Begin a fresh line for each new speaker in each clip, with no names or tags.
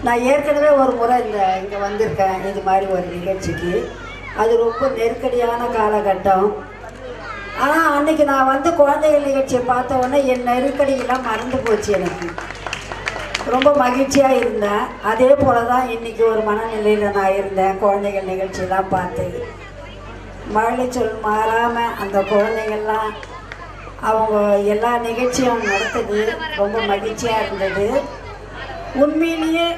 நான் ஏற்கனவே ஒரு முறை இங்கே வந்திருக்கேன் இது மாதிரி ஒரு நிகழ்ச்சிக்கு. அது ரொம்ப நெருக்கடியான காலகட்டம். ஆனால் அன்றைக்கி நான் வந்து குழந்தைகள் நிகழ்ச்சியை பார்த்த உடனே என் நெருக்கடியெல்லாம் மறந்து போச்சு. எனக்கு ரொம்ப மகிழ்ச்சியாக இருந்தேன். அதே போல் தான் இன்றைக்கி ஒரு மனநிலையில் நான் இருந்தேன். குழந்தைகள் நிகழ்ச்சியெல்லாம் பார்த்து மழலை சொல் மாறாமல் அந்த குழந்தைங்கள்லாம் அவங்க எல்லா நிகழ்ச்சியும் நடத்துது. ரொம்ப மகிழ்ச்சியாக இருந்தது. உண்மையிலேயே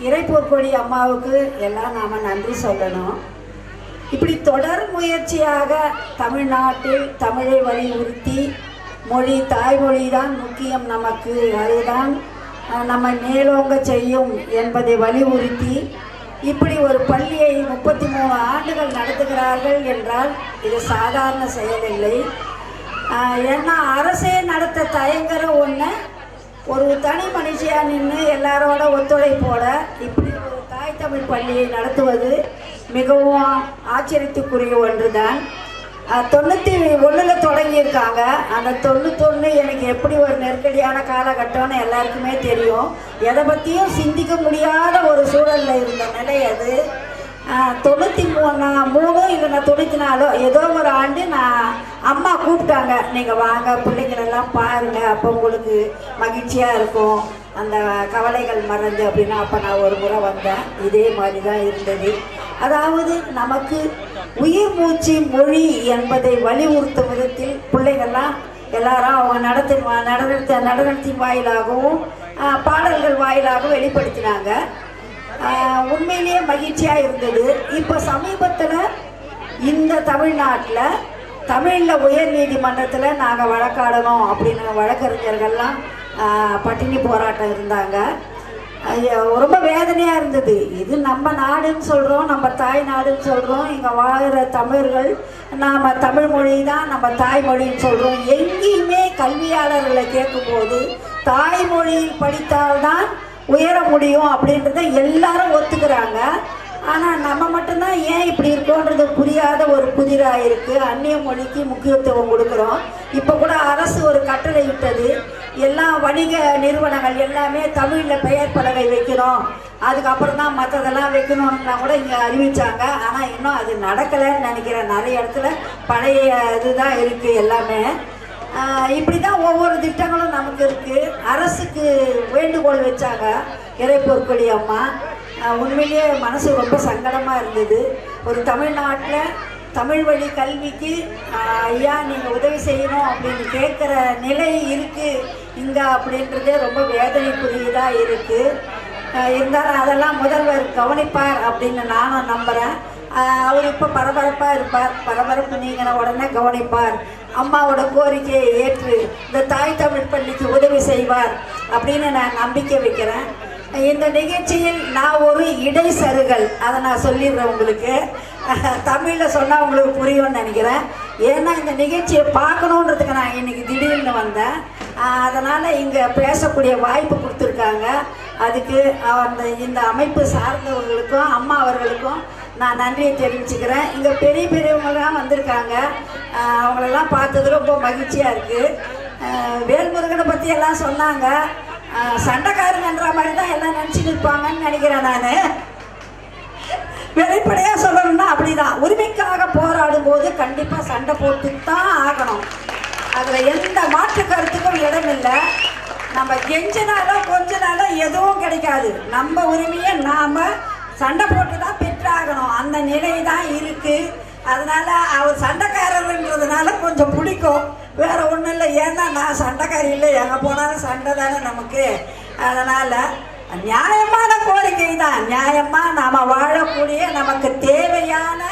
இறைப்பொற்கொடி அம்மாவுக்கு எல்லாம் நாம் நன்றி சொல்லணும். இப்படி தொடர் முயற்சியாக தமிழ்நாட்டில் தமிழை வலியுறுத்தி மொழி தாய்மொழி தான் முக்கியம், நமக்கு அதுதான் நம்ம மேலோங்க செய்யும் என்பதை வலியுறுத்தி இப்படி ஒரு பள்ளியை 33 ஆண்டுகள் நடத்துகிறார்கள் என்றால் இது சாதாரண செயலில்லை. ஏன்னா அரசே நடத்த தயங்குற ஒன்று ஒரு தனி மனுஷியாக நின்று எல்லாரோட ஒத்துழைப்போட இப்படி ஒரு தாய் தமிழ் பள்ளியை நடத்துவது மிகவும் ஆச்சரியத்துக்குரிய ஒன்று தான். 91 தொடங்கியிருக்காங்க. அந்த 91 எனக்கு எப்படி ஒரு நெருக்கடியான காலகட்டம்னு எல்லாருக்குமே தெரியும். எதை பற்றியும் சிந்திக்க முடியாத ஒரு சூழலில் இருந்த நிலை அது. 93 இல்லைன்னா 94 ஏதோ ஒரு ஆண்டு நான் அம்மா கூப்பிட்டாங்க, நீங்கள் வாங்க பிள்ளைங்களெல்லாம் பாருங்கள், அப்போ உங்களுக்கு மகிழ்ச்சியாக இருக்கும், அந்த கவலைகள் மறந்து அப்படின்னா. அப்போ நான் ஒரு முறை வந்தேன். இதே மாதிரி தான் இருந்தது. அதாவது நமக்கு உயிர் மூச்சு மொழி என்பதை வலியுறுத்தும் விதத்தில் பிள்ளைகள்லாம் எல்லாரும் அவங்க நடனத்தின் வாயிலாகவும் பாடல்கள் வாயிலாகவும் வெளிப்படுத்தினாங்க. உண்மையிலேயே மகிழ்ச்சியாக இருந்தது. இப்போ சமீபத்தில் இந்த தமிழ்நாட்டில் தமிழில் உயர் நீதிமன்றத்தில் நாங்கள் வழக்காடணும் அப்படின்னு வழக்கறிஞர்கள்லாம் பட்டினி போராட்டம் இருந்தாங்க. ரொம்ப வேதனையாக இருந்தது. இது நம்ம நாடுன்னு சொல்கிறோம், நம்ம தாய் நாடுன்னு சொல்கிறோம், இங்கே வாழ்கிற தமிழர்கள் நாம் தமிழ் மொழி தான் நம்ம தாய்மொழின்னு சொல்கிறோம். எங்கேயுமே கல்வியாளர்களை கேட்கும்போது தாய்மொழியில் படித்தால்தான் உயர முடியும் அப்படின்றத எல்லாரும் ஒத்துக்கிறாங்க. ஆனால் நம்ம மட்டும்தான் ஏன் இப்படி இருக்கோன்றது புரியாத ஒரு புதிராக இருக்குது. அந்நிய மொழிக்கு முக்கியத்துவம் கொடுக்குறோம். இப்போ கூட அரசு ஒரு கட்டளை விட்டது, எல்லா வணிக நிறுவனங்கள் எல்லாமே தமிழில் பெயர் பலகை வைக்கணும், அதுக்கப்புறம் தான் மற்றதெல்லாம் வைக்கணும்னா கூட இங்கே அறிவித்தாங்க. ஆனால் இன்னும் அது நடக்கலைன்னு நினைக்கிறேன். நிறைய இடத்துல பழைய இதுதான் இருக்குது எல்லாமே. இப்படி தான் ஒவ்வொரு திட்டங்களும் நமக்கு இருக்குது. அரசுக்கு வேண்டுகோள் வச்சாங்க இறைப்பொற்கொடி அம்மா. உண்மையிலேயே மனசு ரொம்ப சங்கடமாக இருந்தது. ஒரு தமிழ்நாட்டில் தமிழ் வழி கல்விக்கு ஐயா நீங்கள் உதவி செய்யணும் அப்படின்னு கேட்குற நிலை இருக்குது இங்கே அப்படின்றதே ரொம்ப வேதனைக்குரியதாக இருக்குது. இருந்தாலும் அதெல்லாம் முதல்வர் கவனிப்பார் அப்படின்னு நானும் நம்புகிறேன். அவர் இப்போ பரபரப்பாக இருப்பார். பரபரப்பு நீங்கின உடனே கவனிப்பார். அம்மாவோட கோரிக்கையை ஏற்று இந்த தாய் தமிழ் பள்ளிக்கு உதவி செய்வார் அப்படின்னு நான் நம்பிக்கை வைக்கிறேன். இந்த நிகழ்ச்சியில் நான் ஒரு இடைசருகல், அதை நான் சொல்லிடுறேன் உங்களுக்கு. தமிழில் சொன்னால் உங்களுக்கு புரியும்னு நினைக்கிறேன். ஏன்னா இந்த நிகழ்ச்சியை பார்க்கணுன்றதுக்கு நான் இன்றைக்கி திடீர்னு வந்தேன். அதனால் இங்கே பேசக்கூடிய வாய்ப்பு கொடுத்துருக்காங்க. அதுக்கு இந்த அமைப்பு சார்ந்தவர்களுக்கும் அம்மா அவர்களுக்கும் நான் நன்றியை தெரிவிச்சுக்கிறேன். இங்கே பெரிய பெரியவங்களாம் வந்திருக்காங்க. அவங்களெல்லாம் பார்த்தது ரொம்ப மகிழ்ச்சியாக இருக்குது. வேல்முருகனை பற்றி எல்லாம் சொன்னாங்க. சண்டைக்காரங்கன்ற மாதிரி தான் எல்லாம் நினச்சிட்டு இருப்பாங்கன்னு நினைக்கிறேன். நான் வெளிப்படையாக சொல்லணும்னா அப்படிதான். உரிமைக்காக போராடும் போது கண்டிப்பாக சண்டை போட்டு தான் ஆகணும். அதில் எந்த மாற்று கருத்துக்கும் இடம் இல்லை. நம்ம கெஞ்சினாலோ கொஞ்ச நாளோ எதுவும் கிடைக்காது. நம்ம உரிமையை நாம் சண்டை போட்டு தான் பெற்றாகணும். அந்த நிலை தான் இருக்குது. அதனால் அவர் சண்டைக்காரர்ன்றதுனால கொஞ்சம் பிடிக்கும், வேறு ஒன்றும் இல்லை. ஏன்னா நான் சண்டைக்காரி இல்லை, எங்கே போனாலும் சண்டை தானே நமக்கு. அதனால் நியாயமான கோரிக்கை தான். நியாயமாக நாம் வாழக்கூடிய நமக்கு தேவையான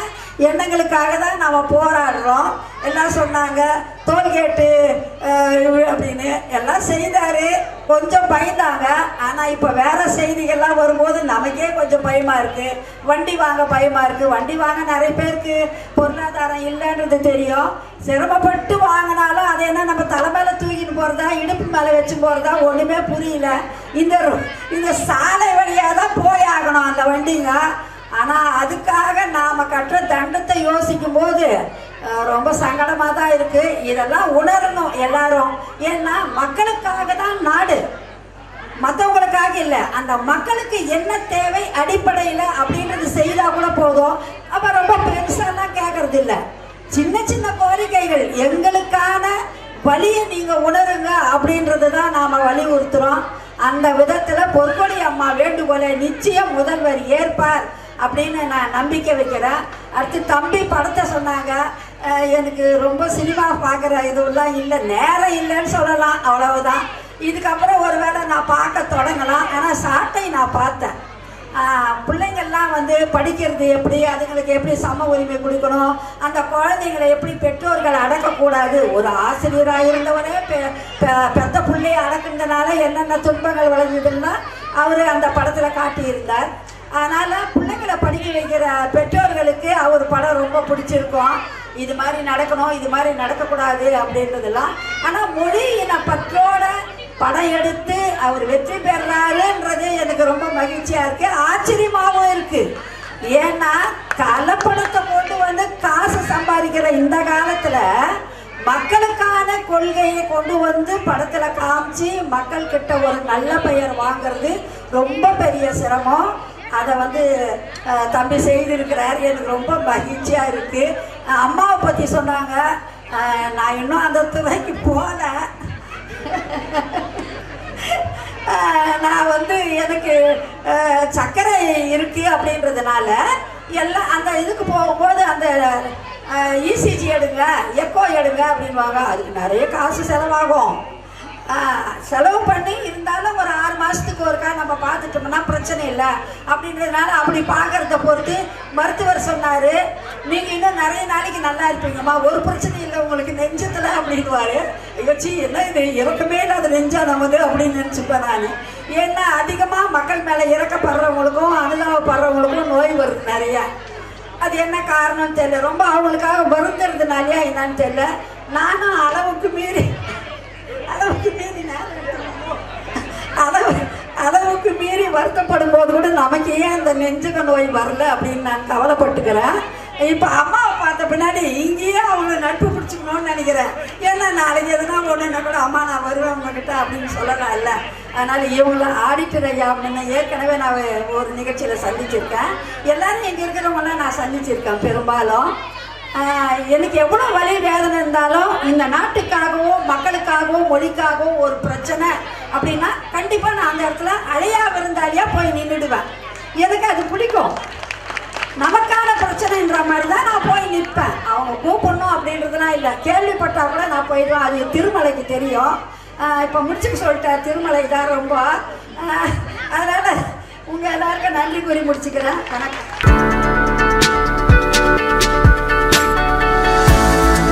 எண்ணங்களுக்காக தான் நாம் போராடுறோம். எல்லாம் சொன்னாங்க டோல்கேட்டு அப்படின்னு எல்லாம் செய்தார். கொஞ்சம் பயந்தாங்க. ஆனால் இப்போ வேறு செய்திகள்லாம் வரும்போது நமக்கே கொஞ்சம் பயமாக இருக்குது. வண்டி வாங்க பயமாக இருக்குது. வண்டி வாங்க நிறைய பேருக்கு பொருளாதாரம் இல்லைன்றது தெரியும். சிரமப்பட்டு வாங்கினாலும் அது என்ன நம்ம தலை மேலே தூக்கிட்டு போகிறதா இடுப்பு மேலே வச்சு போகிறதா ஒன்றுமே புரியல. இந்த சாலை வழியாக தான் போயாகணும் அந்த வண்டிங்க. ஆனால் அதுக்காக நாம் கட்டுற தண்டத்தை யோசிக்கும் போது ரொம்ப சங்கடமாக தான் இருக்குது. இதெல்லாம் உணரணும் எல்லாரும். ஏன்னா மக்களுக்காக தான் நாடு. மற்றவங்களுக்காக இல்லை, அந்த மக்களுக்கு என்ன தேவை அடிப்படையில் அப்படின்றது செய்தால் கூட போதும். அப்போ ரொம்ப பெருசாலாம் கேட்கறது இல்லை. சின்ன சின்ன கோரிக்கைகள், எங்களுக்கான வழியை நீங்கள் உணருங்க அப்படின்றது தான் நாம் வலியுறுத்துகிறோம். அந்த விதத்தில் பொற்கொடி அம்மா வேண்டுகோளை நிச்சயம் முதல்வர் ஏற்பார் அப்படின்னு நான் நம்பிக்கை வைக்கிறேன். அடுத்து தம்பி படத்தை சொன்னாங்க. எனக்கு ரொம்ப சினிமா பார்க்குற இதுவெல்லாம் இல்லை, நேரம் இல்லைன்னு சொல்லலாம், அவ்வளவுதான். இதுக்கப்புறம் ஒரு வேளை நான் பார்க்க தொடங்கலாம். ஆனால் சாட்டை நான் பார்த்தேன். பிள்ளைங்கள்லாம் வந்து படிக்கிறது எப்படி, அதுங்களுக்கு எப்படி சம உரிமை கொடுக்கணும், அந்த குழந்தைங்களை எப்படி பெற்றோர்கள் அடக்கக்கூடாது. ஒரு ஆசிரியராக இருந்தவரே பெத்த பிள்ளையை அடக்குறதுனால என்னென்ன துன்பங்கள் விளைஞ்சதுன்னா அவர் அந்த படத்தில் காட்டியிருந்தார். அதனால் பிள்ளைங்களை படிக்க வைக்கிற பெற்றோர்களுக்கு அவர் படம் ரொம்ப பிடிச்சிருக்கும். இது மாதிரி நடக்கணும், இது மாதிரி நடக்கக்கூடாது அப்படின்றதெல்லாம். ஆனால் மொழி இன பற்றோட படம் எடுத்து அவர் வெற்றி பெறாருன்றது எனக்கு ரொம்ப மகிழ்ச்சியாக இருக்குது, ஆச்சரியமாகவும் இருக்குது. ஏன்னா கலப்படத்தை கொண்டு வந்து காசு சம்பாதிக்கிற இந்த காலத்தில் மக்களுக்கான கொள்கையை கொண்டு வந்து படத்தில் காமிச்சு மக்கள்கிட்ட ஒரு நல்ல பெயர் வாங்கிறது ரொம்ப பெரிய சிரமம். அதை வந்து தம்பி செய்திருக்கிறார். எனக்கு ரொம்ப மகிழ்ச்சியாக இருக்குது. அம்மாவை பற்றி சொன்னாங்க. நான் இன்னும் அந்த துறைக்கு போகல. நான் வந்து எனக்கு சர்க்கரை இருக்குது அப்படின்றதுனால எல்லாம் அந்த இதுக்கு போகும்போது அந்த இசிஜி எடுங்க, எக்கோ எடுங்க அப்படின்வாங்க. அதுக்கு நிறைய காசு செலவாகும். செலவு பண்ணி இருந்தாலும் ஒரு 6 மாதத்துக்கு ஒருக்கா நம்ம பார்த்துட்டோம்னா பிரச்சனை இல்லை அப்படின்றதுனால அப்படி பார்க்குறத பொறுத்து மருத்துவர் சொன்னார், நீங்கள் இன்னும் நிறைய நாளைக்கு நல்லா இருப்பீங்கம்மா, ஒரு பிரச்சனை இல்லை உங்களுக்கு நெஞ்சத்தில் அப்படின்வார். யோசி என்ன இது இறக்கமே இல்லாத நெஞ்சா நமது அப்படின்னு நினச்சிப்பேன் நான். ஏன்னா அதிகமாக மக்கள் மேலே இறக்கப்படுறவங்களுக்கும் அனுதாபப்படுறவங்களுக்கும் நோய் வருது நிறையா. அது என்ன காரணம்னு தெரியல, ரொம்ப அவங்களுக்காக வருந்துறதுனாலையா என்னன்னு தெரியல. நானும் அளவுக்கு மீறி அளவுக்கு மீறி வருத்தப்படும் போது கூட நமக்கு ஏன் அந்த நெஞ்சுக நோய் வரல அப்படின்னு நான் கவலைப்பட்டுக்கிறேன். இப்போ அம்மாவை பார்த்த பின்னாடி இங்கேயே அவங்க நட்பு பிடிச்சிக்கணும்னு நினைக்கிறேன். ஏன்னா நாளைக்கு எதுனா ஒன்றுன்னா கூட அம்மா நான் வருவேன் உங்ககிட்ட அப்படின்னு சொல்லலாம் இல்லை. அதனால் இவங்கள ஆடிட்டர் ஐயா அப்படின்னு ஏற்கனவே நான் ஒரு நிகழ்ச்சியில் சந்திச்சிருக்கேன். எல்லாரும் இங்கே இருக்கிறவங்களாம் நான் சந்திச்சிருக்கேன். பெரும்பாலும் எனக்கு எவ்வளோ வலி வேதனை இருந்தாலும் இந்த நாட்டுக்காகவும் மக்களுக்காகவும் மொழிக்காகவும் ஒரு பிரச்சனை அப்படின்னா கண்டிப்பாக நான் அந்த இடத்துல அழையா விருந்தாளியாக போய் நின்றுடுவேன். எனக்கு அது பிடிக்கும். நமக்கான பிரச்சனைன்ற மாதிரி தான் நான் போய் நிற்பேன். அவங்க கூப்பிடணும் அப்படின்றதுலாம் இல்லை, கேள்விப்பட்டால் கூட நான் போயிடுவேன். அது திருமலைக்கு தெரியும். இப்போ முடிச்சுக்க சொல்லிட்டேன், திருமலை தான் ரொம்ப. அதனால் உங்கள் எல்லாருக்கும் நன்றி கூறி முடிச்சுக்கிறேன். வணக்கம்.